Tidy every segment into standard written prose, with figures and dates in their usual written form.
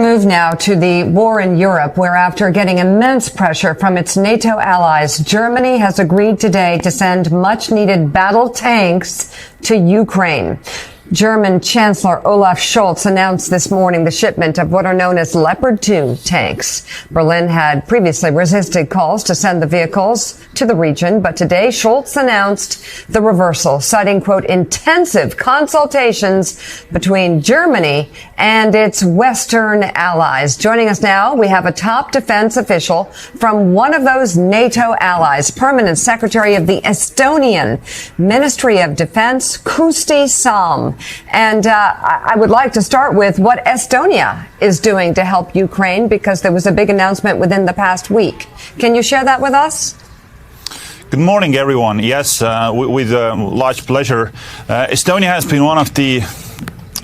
move now to the war in Europe, where after getting immense pressure from its NATO allies, Germany has agreed today to send much-needed battle tanks to Ukraine. German Chancellor Olaf Scholz announced this morning the shipment of what are known as Leopard 2 tanks. Berlin had previously resisted calls to send the vehicles to the region, but today Scholz announced the reversal, citing, quote, intensive consultations between Germany and its Western allies. Joining us now, we have a top defense official from one of those NATO allies, Permanent Secretary of the Estonian Ministry of Defense, Kusti Salm. And I would like to start with what Estonia is doing to help Ukraine, because there was a big announcement within the past week. Can you share that with us? Good morning, everyone. Yes, with large pleasure. Estonia has been one of the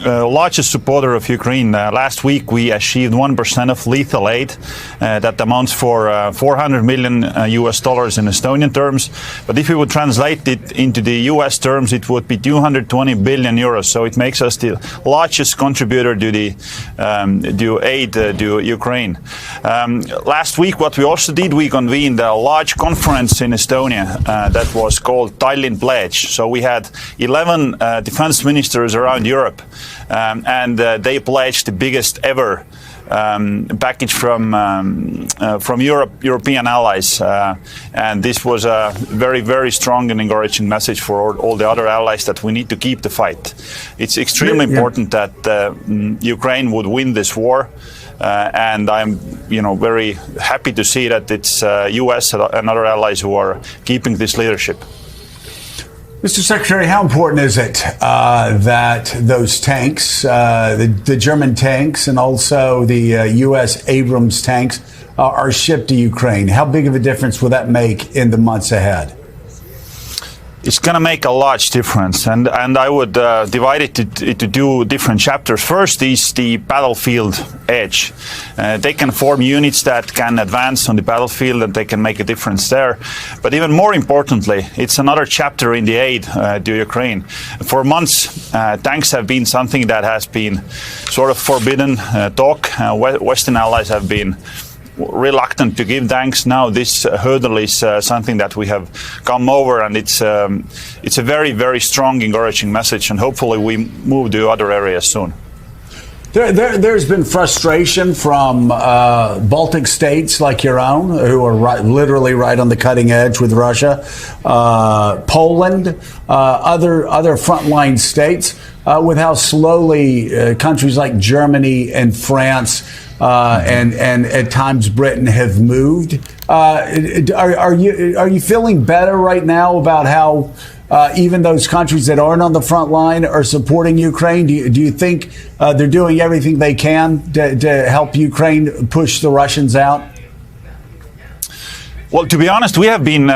largest supporter of Ukraine. Last week we achieved 1% of lethal aid. That amounts for $400 million US dollars in Estonian terms. But if we would translate it into the US terms, it would be 220 billion euros. So it makes us the largest contributor to the aid to Ukraine. Last week, what we also did, we convened a large conference in Estonia that was called Tallinn Pledge. So we had 11 defense ministers around Europe. And they pledged the biggest ever package from European allies, and this was a very, very strong and encouraging message for all the other allies that we need to keep the fight. It's extremely important that Ukraine would win this war. And I'm, very happy to see that it's U.S. and other allies who are keeping this leadership. Mr. Secretary, how important is it that those tanks, the German tanks and also the U.S. Abrams tanks are shipped to Ukraine? How big of a difference will that make in the months ahead? It's going to make a large difference, and I would divide it into two different chapters. First is the battlefield edge. They can form units that can advance on the battlefield, and they can make a difference there. But even more importantly, it's another chapter in the aid to Ukraine. For months, tanks have been something that has been sort of forbidden talk. Western allies have been reluctant to give tanks. Now this hurdle is something that we have come over, and it's a very, very strong, encouraging message, and hopefully we move to other areas soon. There's been frustration from Baltic states like your own, who are literally right on the cutting edge with Russia, Poland, other frontline states, with how slowly countries like Germany and France and at times Britain have moved. Are you feeling better right now about how even those countries that aren't on the front line are supporting Ukraine? Do you think they're doing everything they can to help Ukraine push the Russians out? Well, to be honest, we have been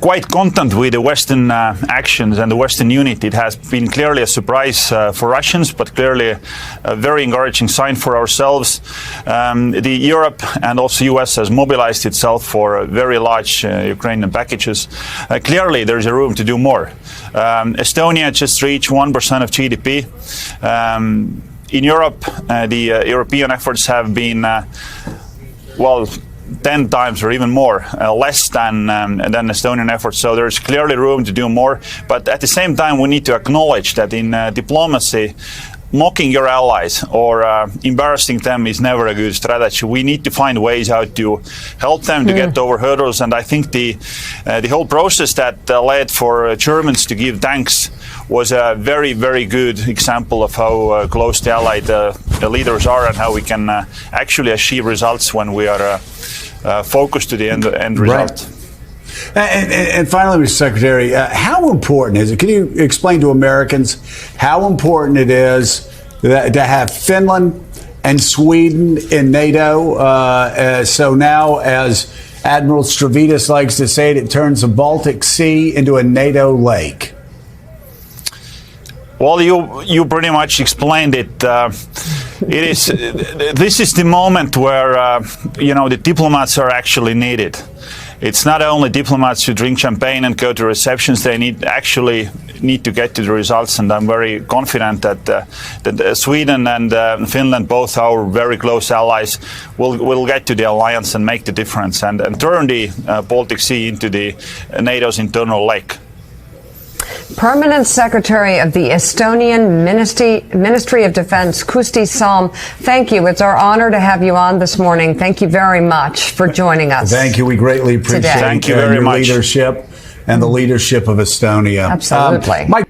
quite content with the Western actions and the Western unit. It has been clearly a surprise for Russians, but clearly a very encouraging sign for ourselves. The Europe and also US has mobilized itself for very large Ukrainian packages. Clearly, there's a room to do more. Estonia just reached 1% of GDP. In Europe, the European efforts have been, 10 times or even more less than Estonian efforts. So there's clearly room to do more. But at the same time, we need to acknowledge that in diplomacy, mocking your allies or embarrassing them is never a good strategy. We need to find ways how to help them to get over hurdles. And I think the whole process that led for Germans to give tanks was a very, very good example of how close the allied leaders are and how we can actually achieve results when we are focused to the end result. Right. And finally, Mr. Secretary, how important is it? Can you explain to Americans how important it is to have Finland and Sweden in NATO? So now, as Admiral Stavridis likes to say it turns the Baltic Sea into a NATO lake. Well, you pretty much explained it. This is the moment where the diplomats are actually needed. it's not only diplomats who drink champagne and go to receptions. They need to get to the results, and I'm very confident that Sweden and Finland, both our very close allies, will get to the alliance and make the difference and turn the Baltic Sea into the NATO's internal lake. Permanent Secretary of the Estonian Ministry of Defense, Kusti Salm, thank you. It's our honor to have you on this morning. Thank you very much for joining us. Thank you. We greatly appreciate Thank you very your much. leadership and the leadership of Estonia. Absolutely.